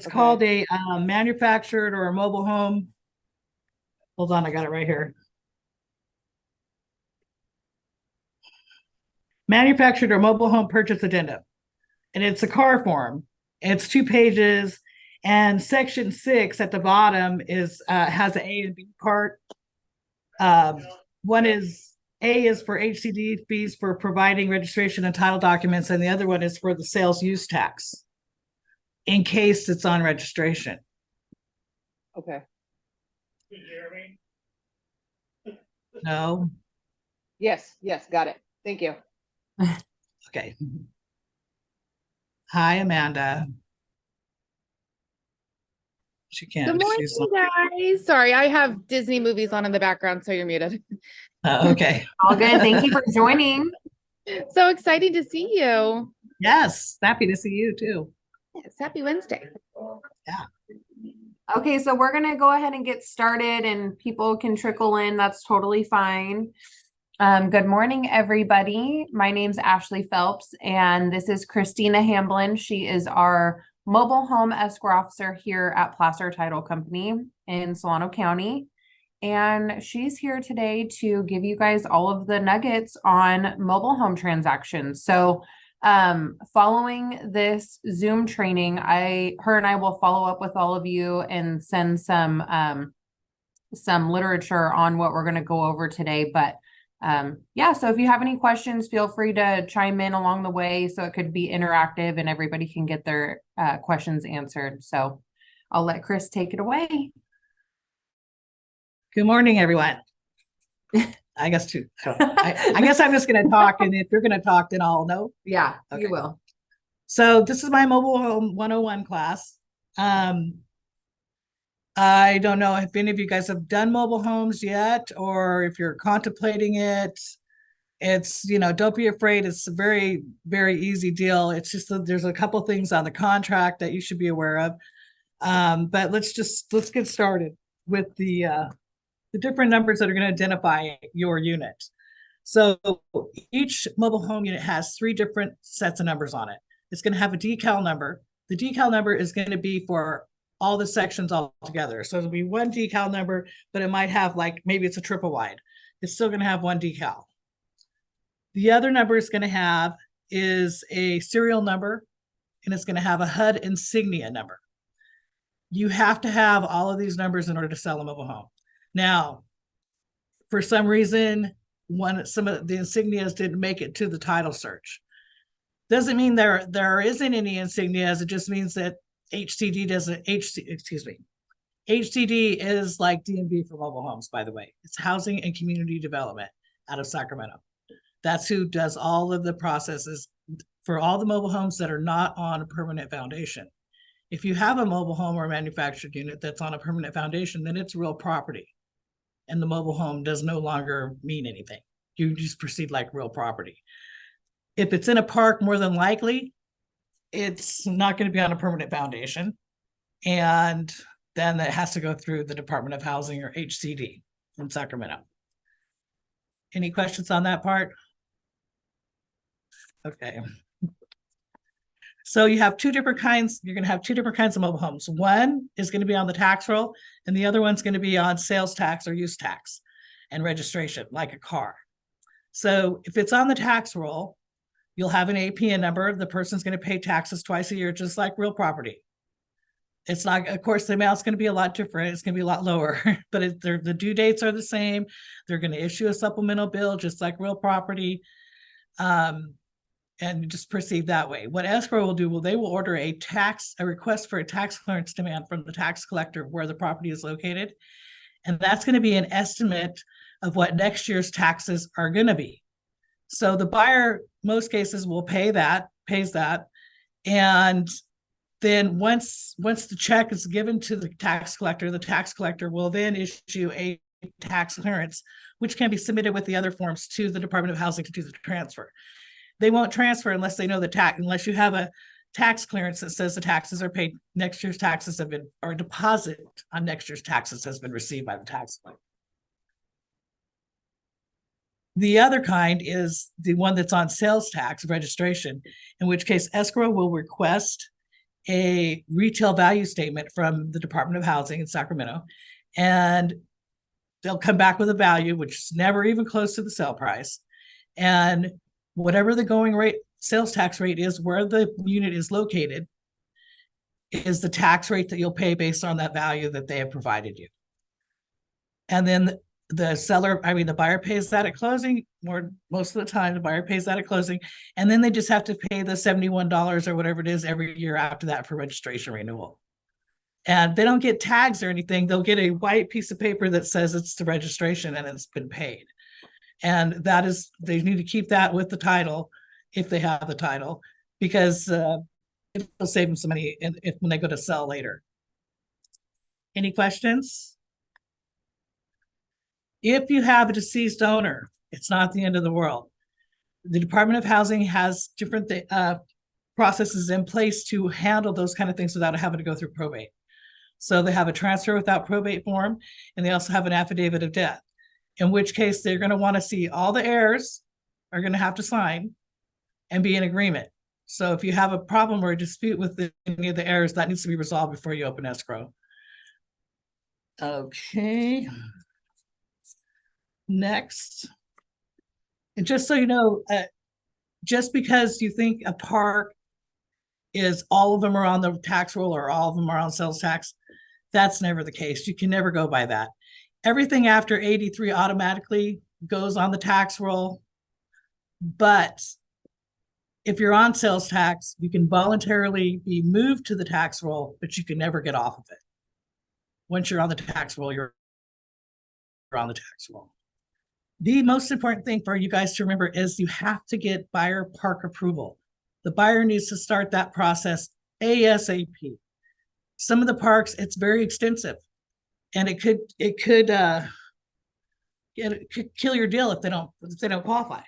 It's called a manufactured or a mobile home. Hold on, I got it right here. Manufactured or mobile home purchase addendum. And it's a car form. It's 2 pages. And section 6 at the bottom is has an A and B part. One is A is for HCD fees for providing registration and title documents, and the other one is for the sales use tax in case it's on registration. Okay. Can you hear me? No? Yes, got it. Thank you. Okay. Hi, Amanda. She can't. Good morning, She's guys. Sorry, I have Disney movies on in the background, so you're muted. okay. All good. Thank you for joining. So exciting to see you. Yes, happy to see you too. Yes, happy Wednesday. Okay, so we're going to go ahead and get started and people can trickle in. That's totally fine. Good morning, everybody. My name's Ashley Phelps, and this is Christina Hamblin. She is our mobile home escrow officer here at Placer Title Company in Solano County. And she's here today to give you guys all of the nuggets on mobile home transactions. So following this Zoom training, her and I will follow up with all of you and send some literature on what we're going to go over today. But yeah, so if you have any questions, feel free to chime in along the way so it could be interactive and everybody can get their questions answered. So I'll let Chris take it away. Good morning, everyone. I guess too. I guess I'm just going to talk, and if you're going to talk, then I'll know. Yeah, Okay. you will. So this is my mobile home 101 class. I don't know if any of you guys have done mobile homes yet, or if you're contemplating it. It's, don't be afraid. It's a very, very easy deal. It's just that there's a couple things on the contract that you should be aware of. But let's get started with the different numbers that are going to identify your unit. So each mobile home unit has 3 different sets of numbers on it. It's going to have a decal number. The decal number is going to be for all the sections all together. So it'll be one decal number, but it might have maybe it's a triple wide. It's still going to have one decal. The other number it's going to have is a serial number, and it's going to have a HUD insignia number. You have to have all of these numbers in order to sell a mobile home. Now, for some reason, some of the insignias didn't make it to the title search. Doesn't mean there isn't any insignias. It just means that HCD is like DMV for mobile homes, by the way. It's Housing and Community Development out of Sacramento. That's who does all of the processes for all the mobile homes that are not on a permanent foundation. If you have a mobile home or a manufactured unit that's on a permanent foundation, then it's real property. And the mobile home does no longer mean anything. You just proceed like real property. If it's in a park, more than likely, it's not going to be on a permanent foundation. And then it has to go through the Department of Housing or HCD in Sacramento. Any questions on that part? Okay. So you have 2 different kinds. You're going to have 2 different kinds of mobile homes. One is going to be on the tax roll, and the other one's going to be on sales tax or use tax and registration, like a car. So if it's on the tax roll, you'll have an APN number. The person's going to pay taxes twice a year, just like real property. It's not, of course, the amount's going to be a lot different. It's going to be a lot lower, but the due dates are the same. They're going to issue a supplemental bill, just like real property. And just proceed that way. What escrow will do, they will order a request for a tax clearance demand from the tax collector where the property is located. And that's going to be an estimate of what next year's taxes are going to be. So the buyer, most cases, will pays that. And then once the check is given to the tax collector will then issue a tax clearance, which can be submitted with the other forms to the Department of Housing to do the transfer. They won't transfer unless they know unless you have a tax clearance that says the taxes are paid, next year's taxes have been, or a deposit on next year's taxes has been received by the tax collector. The other kind is the one that's on sales tax registration, in which case escrow will request a retail value statement from the Department of Housing in Sacramento, and they'll come back with a value, which is never even close to the sale price. And whatever the going rate, sales tax rate is where the unit is located, is the tax rate that you'll pay based on that value that they have provided you. And then the buyer pays that at closing, or most of the time the buyer pays that at closing. And then they just have to pay the $71 or whatever it is every year after that for registration renewal. And they don't get tags or anything. They'll get a white piece of paper that says it's the registration and it's been paid. And that is, they need to keep that with the title if they have the title, because it'll save them some money when they go to sell later. Any questions? If you have a deceased owner, it's not the end of the world. The Department of Housing has different processes in place to handle those kind of things without having to go through probate. So they have a transfer without probate form, and they also have an affidavit of death, in which case they're going to want to see all the heirs are going to have to sign and be in agreement. So if you have a problem or a dispute with any of the heirs, that needs to be resolved before you open escrow. Okay. Next. And just so you know, just because you think a park is all of them are on the tax roll or all of them are on sales tax, that's never the case. You can never go by that. Everything after 83 automatically goes on the tax roll. But if you're on sales tax, you can voluntarily be moved to the tax roll, but you can never get off of it. Once you're on the tax roll, you're on the tax roll. The most important thing for you guys to remember is you have to get buyer park approval. The buyer needs to start that process ASAP. Some of the parks, it's very extensive, and it could kill your deal if they don't qualify.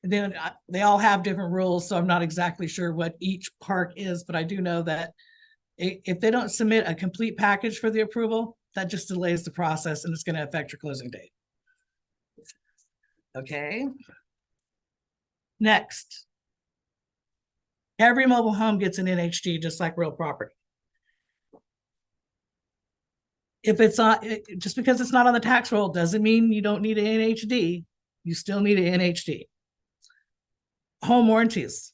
And then they all have different rules, so I'm not exactly sure what each park is, but I do know that if they don't submit a complete package for the approval, that just delays the process and it's going to affect your closing date. Okay. Next. Every mobile home gets an NHD just like real property. If it's not, just because it's not on the tax roll doesn't mean you don't need an NHD. You still need an NHD. Home warranties.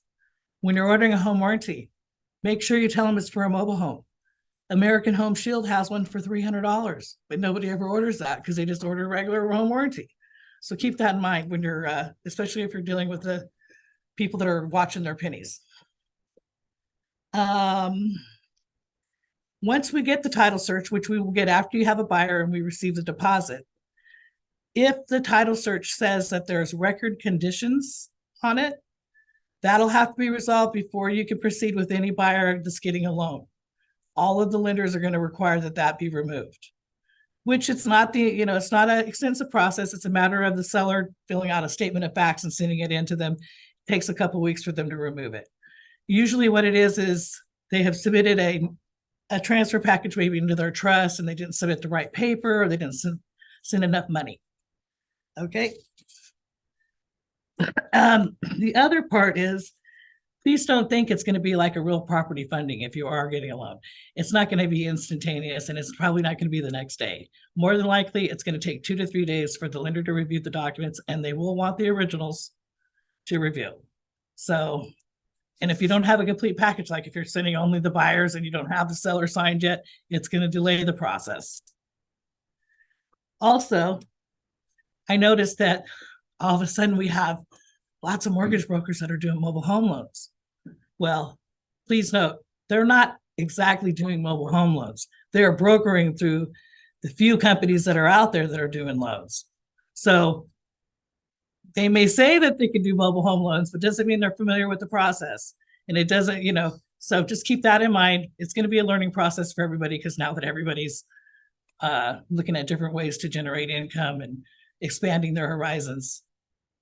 When you're ordering a home warranty, make sure you tell them it's for a mobile home. American Home Shield has one for $300, but nobody ever orders that because they just order a regular home warranty. So keep that in mind when you're, especially if you're dealing with the people that are watching their pennies. Once we get the title search, which we will get after you have a buyer and we receive the deposit, if the title search says that there's record conditions on it, that'll have to be resolved before you can proceed with any buyer that's getting a loan. All of the lenders are going to require that that be removed, which it's not it's not an extensive process. It's a matter of the seller filling out a statement of facts and sending it in to them. It takes a couple of weeks for them to remove it. Usually what it is they have submitted a transfer package maybe into their trust and they didn't submit the right paper or they didn't send enough money. Okay. The other part is, please don't think it's going to be like a real property funding if you are getting a loan. It's not going to be instantaneous and it's probably not going to be the next day. More than likely, it's going to take 2 to 3 days for the lender to review the documents and they will want the originals to review. So, and if you don't have a complete package, like if you're sending only the buyers and you don't have the seller signed yet, it's going to delay the process. Also, I noticed that all of a sudden we have lots of mortgage brokers that are doing mobile home loans. Well, please note, they're not exactly doing mobile home loans. They're brokering through the few companies that are out there that are doing loans. So they may say that they can do mobile home loans, but doesn't mean they're familiar with the process. And it doesn't, so just keep that in mind. It's going to be a learning process for everybody because now that everybody's looking at different ways to generate income and expanding their horizons,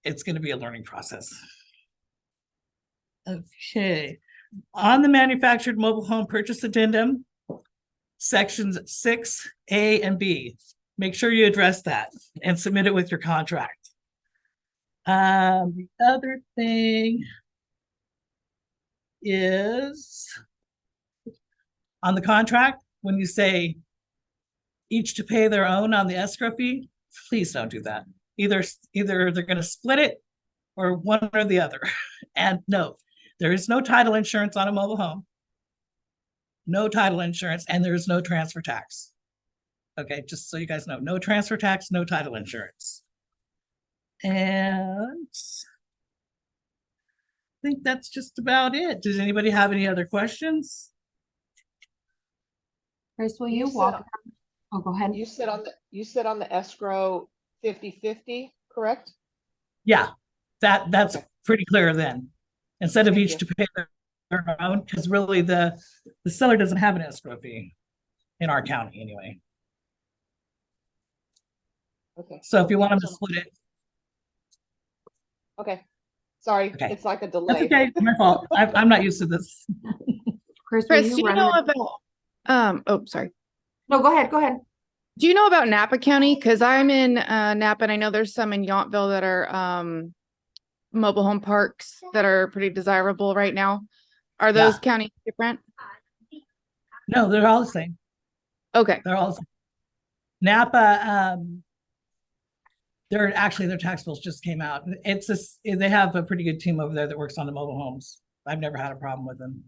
it's going to be a learning process. Okay. On the manufactured mobile home purchase addendum, sections 6A and B, make sure you address that and submit it with your contract. The other thing is, on the contract, when you say each to pay their own on the escrow fee, please don't do that. Either they're going to split it or one or the other. And no, there is no title insurance on a mobile home. No title insurance, and there is no transfer tax. Okay, just so you guys know, no transfer tax, no title insurance. And I think that's just about it. Does anybody have any other questions? Chris, will You you said- walk? Oh, go ahead. You said on the escrow 50/50, correct? Yeah, that's pretty clear then. Instead of Thank each you. to pay their own, because really the seller doesn't have an escrow fee in our county anyway. Okay. So if you want them to So- split it, Okay, sorry, Okay. it's like a that's delay. okay, my fault. I'm not used to this. Chris, will Chris, you do you run know the- about, oh, sorry. No, go ahead, go ahead. Do you know about Napa County? Cause I'm in, Napa and I know there's some in Yountville that are, mobile home parks that are pretty desirable right now. Are those Yeah. counties different? No, they're all the same. Okay, They're all the same. Napa, their tax bills just came out. It's just, they have a pretty good team over there that works on the mobile homes. I've never had a problem with them.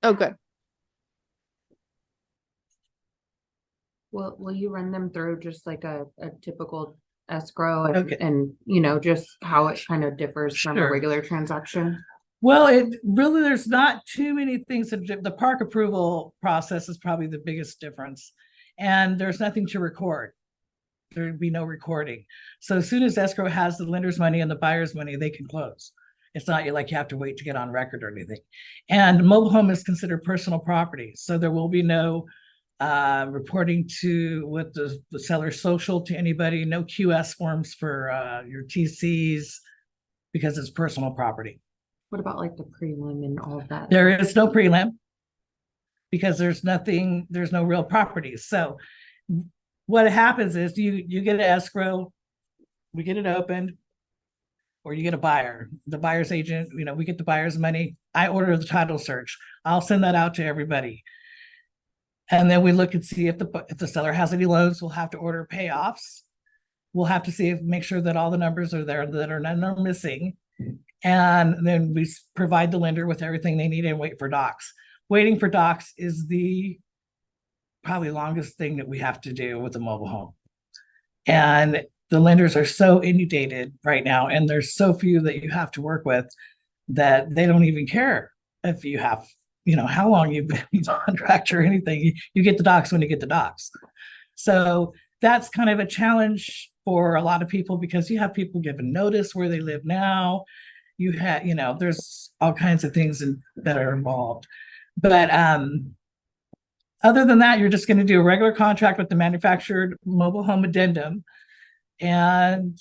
oh, good. Will you run them through just like a typical escrow and, Okay. and, you know, just how it kind of differs from a Sure. regular transaction? Well, it really, there's not too many things that the park approval process is probably the biggest difference. And there's nothing to record. There'd be no recording. So as soon as escrow has the lender's money and the buyer's money, they can close. It's not like you have to wait to get on record or anything. And mobile home is considered personal property. So there will be no reporting with the seller's social to anybody, no QS forms for your TCs because it's personal property. What about like the prelim and all of that? There is no prelim because there's no real property. So what happens is you get an escrow, we get it opened, or you get a buyer, the buyer's agent, we get the buyer's money. I order the title search. I'll send that out to everybody. And then we look and see if the seller has any loans. We'll have to order payoffs. We'll have to make sure that all the numbers are there, that none are missing. And then we provide the lender with everything they need and wait for docs. Waiting for docs is the probably longest thing that we have to do with a mobile home. And the lenders are so inundated right now, and there's so few that you have to work with that they don't even care if you have, how long you've been in contract or anything. You get the docs when you get the docs. So that's kind of a challenge for a lot of people because you have people given notice where they live now. You have, there's all kinds of things that are involved. But other than that, you're just going to do a regular contract with the manufactured mobile home addendum. And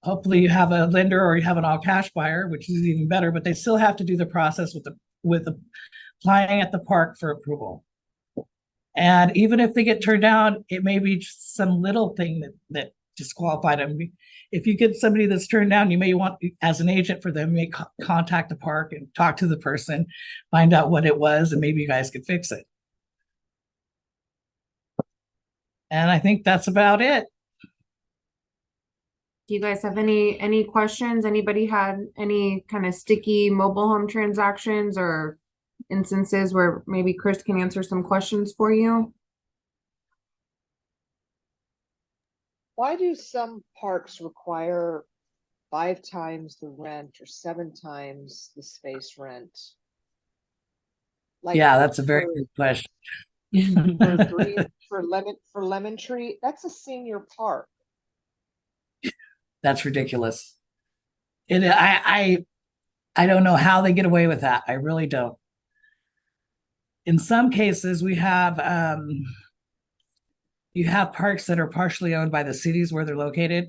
hopefully you have a lender or you have an all cash buyer, which is even better, but they still have to do the process with applying at the park for approval. And even if they get turned down, it may be just some little thing that disqualified them. If you get somebody that's turned down, you may want, as an agent for them, you may contact the park and talk to the person, find out what it was, and maybe you guys could fix it. And I think that's about it. Do you guys have any questions? Anybody had any kind of sticky mobile home transactions or instances where maybe Chris can answer some questions for you? Why do some parks require 5 times the rent or 7 times the space rent? Like Yeah, that's a very for- good question. for Lemon Tree, that's a senior park. That's ridiculous. I don't know how they get away with that. I really don't. In some cases, you have parks that are partially owned by the cities where they're located.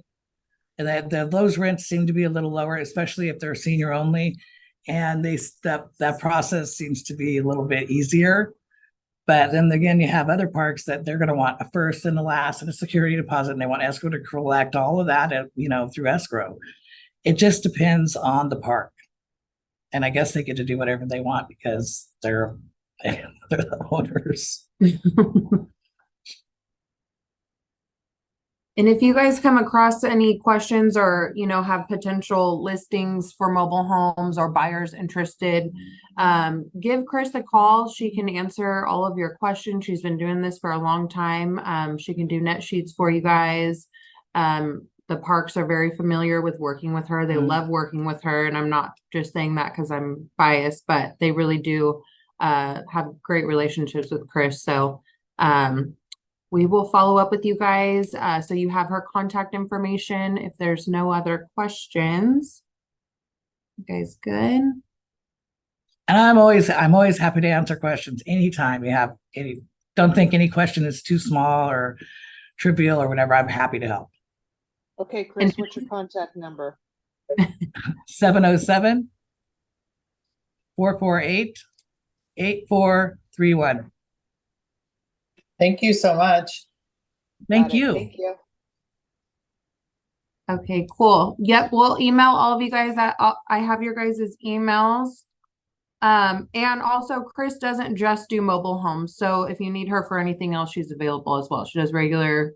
And those rents seem to be a little lower, especially if they're senior only. And that process seems to be a little bit easier. But then again, you have other parks that they're going to want a first and a last and a security deposit, and they want escrow to collect all of that, through escrow. It just depends on the park. And I guess they get to do whatever they want because they're They're the owners. And if you guys come across any questions or, you know, have potential listings for mobile homes or buyers interested, give Chris a call. She can answer all of your questions. She's been doing this for a long time. She can do net sheets for you guys. The parks are very familiar with working with her. They Mhm. love working with her. And I'm not just saying that because I'm biased, but they really do have great relationships with Chris. So, we will follow up with you guys, so you have her contact information if there's no other questions. You guys good? And I'm always happy to answer questions anytime you have any, don't think any question is too small or trivial or whatever. I'm happy to help. Okay, Chris, what's your contact number? 707-448-8431. Thank you so much. Thank Got it. you. Thank you. Okay, cool. Yep, we'll email all of you guys that I have your guys' emails. And also Chris doesn't just do mobile homes. So if you need her for anything else, she's available as well. She does regular,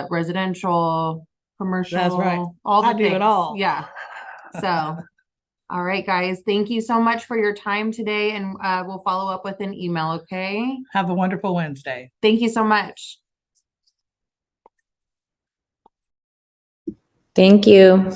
residential, commercial. All the I do it things. all. Yeah. So, all right, guys, thank you so much for your time today. And, we'll follow up with an email. Okay. Have a wonderful Wednesday. Thank you so much. Thank you.